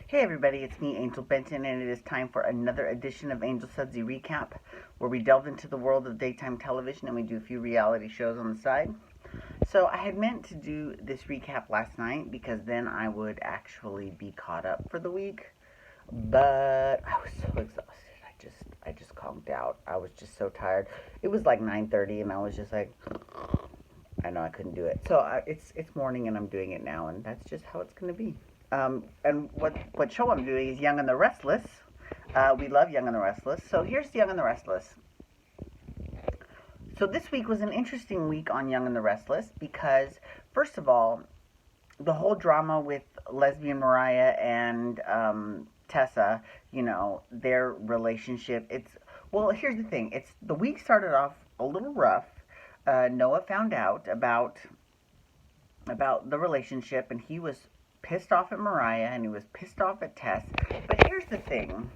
Hey everybody, it's me, Angel Benton, and it is time for another edition of Angel Sudsy Recap, where we delve into the world of daytime television and we do a few reality shows on the side. So I had meant to do this recap last night because then I would actually be caught up for the week, but I was so exhausted. I just conked out. I was just so tired. It was like 9:30, and I was just like, I know I couldn't do it. So it's morning, and I'm doing it now, and that's just how it's gonna be. And what show I'm doing is Young and the Restless. We love Young and the Restless. So here's Young and the Restless. So this week was an interesting week on Young and the Restless because, first of all, the whole drama with lesbian Mariah and Tessa, their relationship. Well, here's the thing. The week started off a little rough. Noah found out about the relationship, and he was pissed off at Mariah, and he was pissed off at Tess. But here's the thing.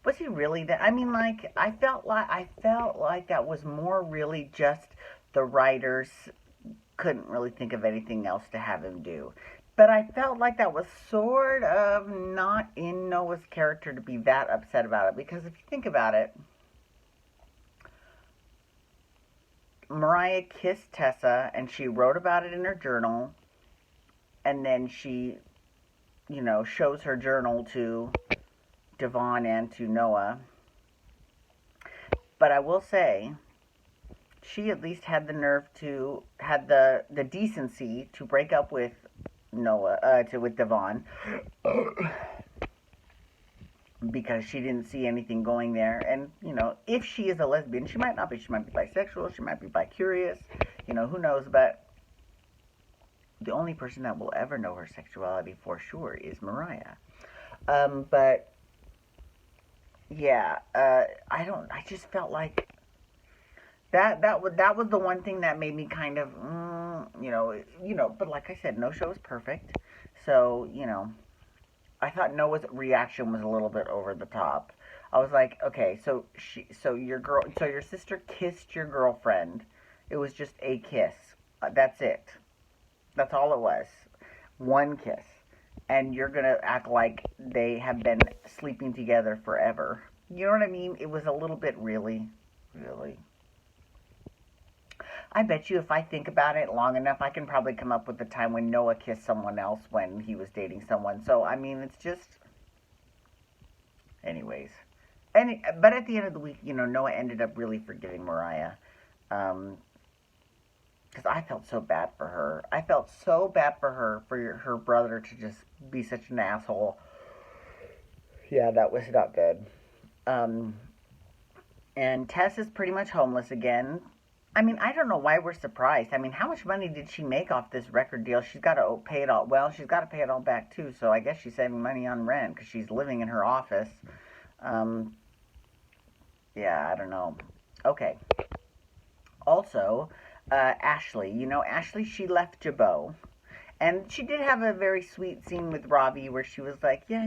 Was he really that? I mean, like, I felt like that was more really just the writers couldn't really think of anything else to have him do. But I felt like that was sort of not in Noah's character to be that upset about it. Because if you think about it, Mariah kissed Tessa, and she wrote about it in her journal. And then she, shows her journal to Devon and to Noah. But I will say, she at least had the nerve had the decency to break up with with Devon. Because she didn't see anything going there. And, if she is a lesbian, she might not be. She might be bisexual. She might be bi-curious. Who knows, but the only person that will ever know her sexuality for sure is Mariah. But yeah, I just felt like that was the one thing that made me kind of, but like I said, no show is perfect. So, I thought Noah's reaction was a little bit over the top. I was like, okay, so your sister kissed your girlfriend. It was just a kiss. That's it. That's all it was. One kiss. And you're going to act like they have been sleeping together forever. You know what I mean? It was a little bit really. I bet you if I think about it long enough, I can probably come up with the time when Noah kissed someone else when he was dating someone. So, I mean, it's just... Anyways. But at the end of the week, Noah ended up really forgiving Mariah. Because I felt so bad for her. I felt so bad for her brother to just be such an asshole. Yeah, that was not good. And Tess is pretty much homeless again. I mean, I don't know why we're surprised. I mean, how much money did she make off this record deal? She's got to pay it all. Well, she's got to pay it all back, too. So I guess she's saving money on rent because she's living in her office. Yeah, I don't know. Okay. Also... Ashley. Ashley, she left Jabot. And she did have a very sweet scene with Robbie where she was like, yeah,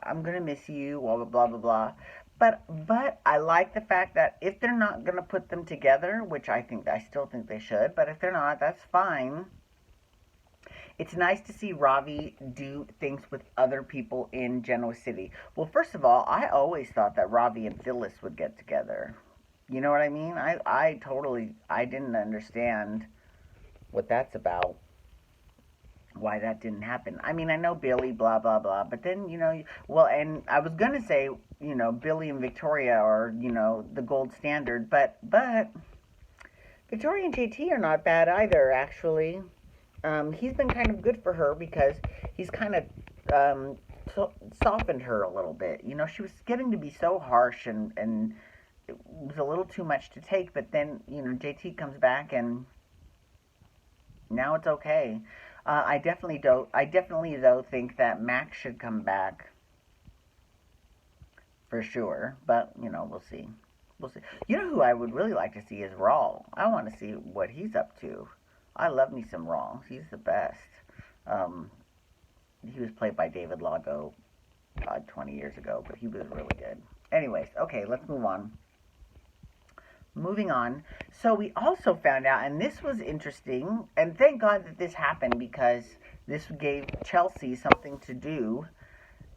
I'm going to miss you, blah, blah, blah, blah, blah. But I like the fact that if they're not going to put them together, which I still think they should, but if they're not, that's fine. It's nice to see Robbie do things with other people in Genoa City. Well, first of all, I always thought that Robbie and Phyllis would get together. You know what I mean? I didn't understand what that's about. Why that didn't happen. I mean, I know Billy, blah, blah, blah. But then, and I was going to say, Billy and Victoria are, the gold standard. But Victoria and JT are not bad either, actually. He's been kind of good for her because he's kind of softened her a little bit. She was getting to be so harsh and it was a little too much to take, but then, JT comes back and now it's okay. I definitely though think that Max should come back for sure, but, we'll see. You know who I would really like to see is Raul. I want to see what he's up to. I love me some Raul. He's the best. He was played by David Lago 20 years ago, but he was really good. Anyways, okay, let's move on. moving on. So we also found out, and this was interesting, and thank God that this happened because this gave Chelsea something to do.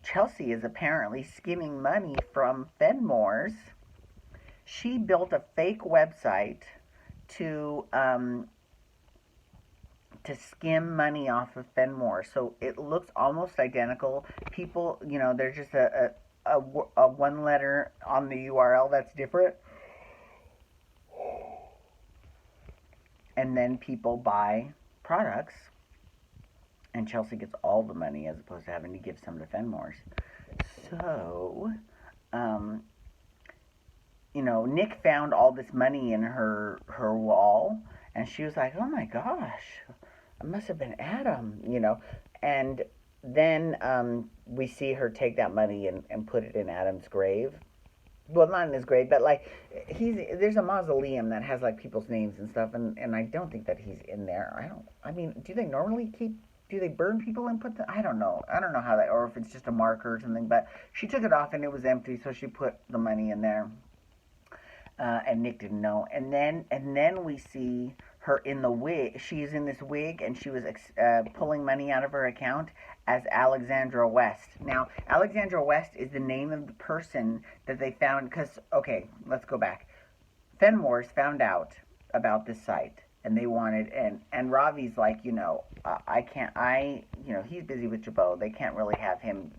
Chelsea is apparently skimming money from Fenmore's. She built a fake website to skim money off of Fenmore. So it looks almost identical. People, there's just a one letter on the URL that's different. And then people buy products, and Chelsea gets all the money as opposed to having to give some to Fenmore's. So, Nick found all this money in her wall, and she was like, "Oh my gosh, it must have been Adam," And then we see her take that money and put it in Adam's grave. Well, not in his grave, but like there's a mausoleum that has like people's names and stuff, and I don't think that he's in there. I mean, do they burn people and put I don't know how that, or if it's just a marker or something, but she took it off and it was empty, so she put the money in there. And Nick didn't know. And then we see her in the wig. She's in this wig, and she was pulling money out of her account as Alexandra West. Now, Alexandra West is the name of the person that they found. Because, okay, let's go back. Fenmore's found out about this site, and they wanted, and Ravi's like, I can't, he's busy with Jabot. They can't really have him,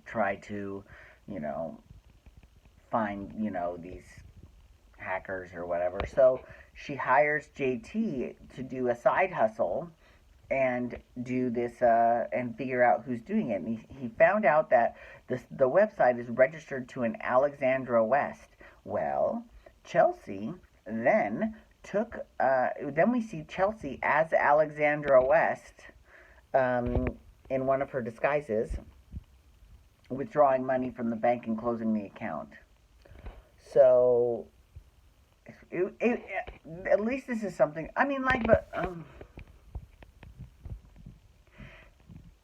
try to, find, these hackers or whatever. So she hires JT to do a side hustle and do this and figure out who's doing it. And he found out that the website is registered to an Alexandra West. Well, Chelsea then then we see Chelsea as Alexandra West in one of her disguises, withdrawing money from the bank and closing the account. So, at least this is something. I mean,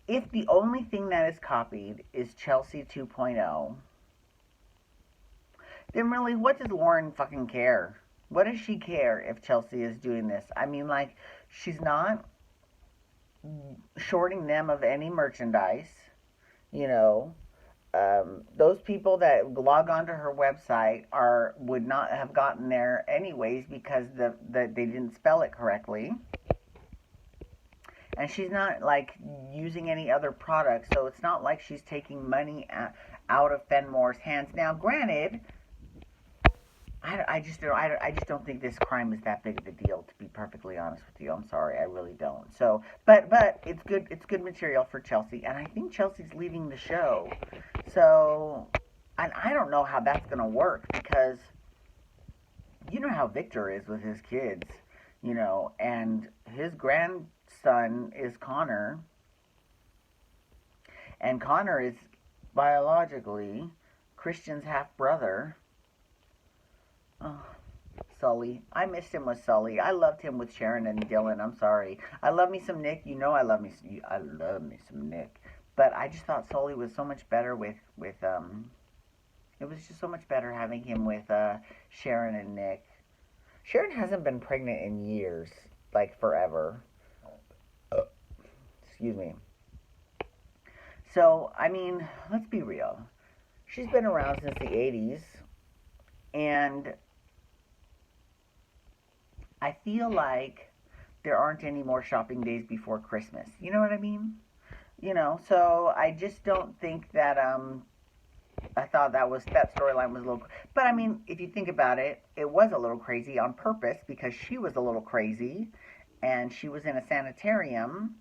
if the only thing that is copied is Chelsea 2.0, then really, what does Lauren fucking care? What does she care if Chelsea is doing this? I mean, she's not shorting them of any merchandise, those people that log onto her website would not have gotten there anyways because they didn't spell it correctly. And she's not using any other products, so it's not like she's taking money out of Fenmore's hands. Now, granted, I just don't think this crime is that big of a deal, to be perfectly honest with you. I'm sorry, I really don't. So, but it's good material for Chelsea, and I think Chelsea's leaving the show. So, and I don't know how that's gonna work because you know how Victor is with his kids, and his grandson is Connor, and Connor is biologically Christian's half brother. Oh, Sully. I missed him with Sully. I loved him with Sharon and Dylan. I'm sorry. I love me some Nick. I love me some Nick. But I just thought Sully was so much better with it was just so much better having him with Sharon and Nick. Sharon hasn't been pregnant in years, forever. Excuse me. So, I mean, let's be real. She's been around since the 80s, and I feel like there aren't any more shopping days before Christmas. You know what I mean? So I just don't think that, I thought that storyline was a little, but I mean, if you think about it, it was a little crazy on purpose because she was a little crazy and she was in a sanitarium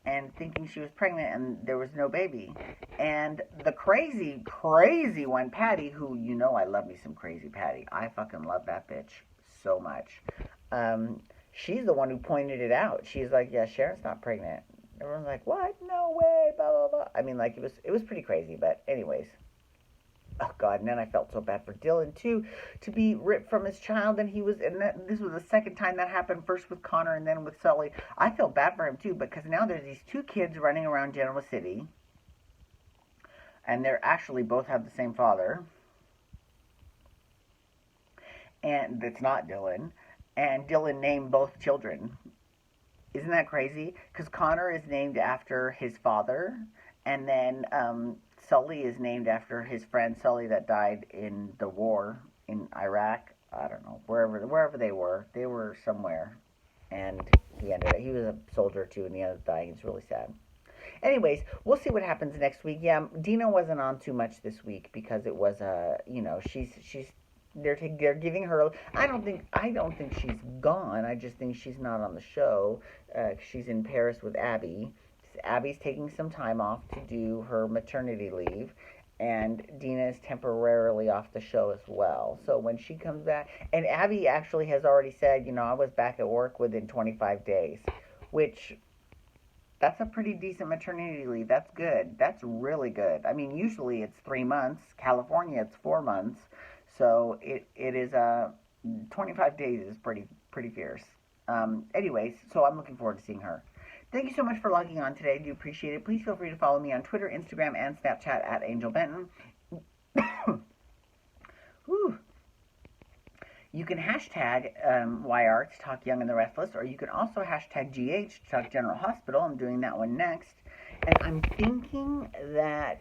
and thinking she was pregnant and there was no baby. And the crazy one, Patty, who, I love me some crazy Patty. I fucking love that bitch so much. She's the one who pointed it out. She's like, yeah, Sharon's not pregnant. Everyone's like, what? No way, blah, blah, blah. I mean, it was pretty crazy, but anyways. Oh, God, and then I felt so bad for Dylan, too, to be ripped from his child, and this was the second time that happened, first with Connor and then with Sully. I felt bad for him, too, because now there's these two kids running around Genoa City, and they're actually both have the same father. and it's not Dylan. And Dylan named both children. Isn't that crazy? Because Connor is named after his father, and then Sully is named after his friend Sully that died in the war in Iraq. I don't know, wherever they were. They were somewhere, and he was a soldier too, and he ended up dying. It's really sad. Anyways, we'll see what happens next week. Yeah, Dina wasn't on too much this week because it was she's they're giving her. I don't think she's gone. I just think she's not on the show. She's in Paris with Abby. Abby's taking some time off to do her maternity leave, and Dina is temporarily off the show as well. So when she comes back, and Abby actually has already said, I was back at work within 25 days, which that's a pretty decent maternity leave. That's good. That's really good. I mean, usually it's 3 months. California, it's 4 months. So it is 25 days is pretty fierce. Anyways, so I'm looking forward to seeing her. Thank you so much for logging on today. I do appreciate it. Please feel free to follow me on Twitter, Instagram, and Snapchat at Angel Benton. Whew. You can hashtag YR to talk Young and the Restless, or you can also hashtag GH to talk General Hospital. I'm doing that one next. And I'm thinking that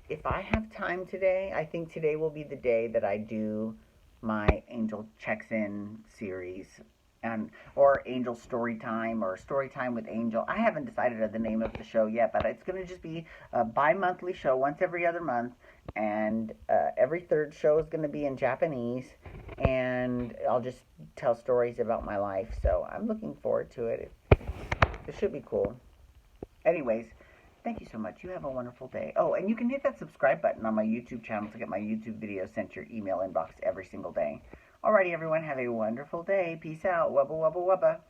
if I have time today, I think today will be the day that I do my Angel Checks In series. Or Angel Story Time, or Story Time with Angel. I haven't decided on the name of the show yet, but it's going to just be a bi-monthly show, once every other month, and every third show is going to be in Japanese, and I'll just tell stories about my life, so I'm looking forward to it. It should be cool. Anyways, thank you so much. You have a wonderful day. Oh, and you can hit that subscribe button on my YouTube channel to get my YouTube videos sent to your email inbox every single day. Alrighty, everyone, have a wonderful day. Peace out. Wubba, wubba, wubba.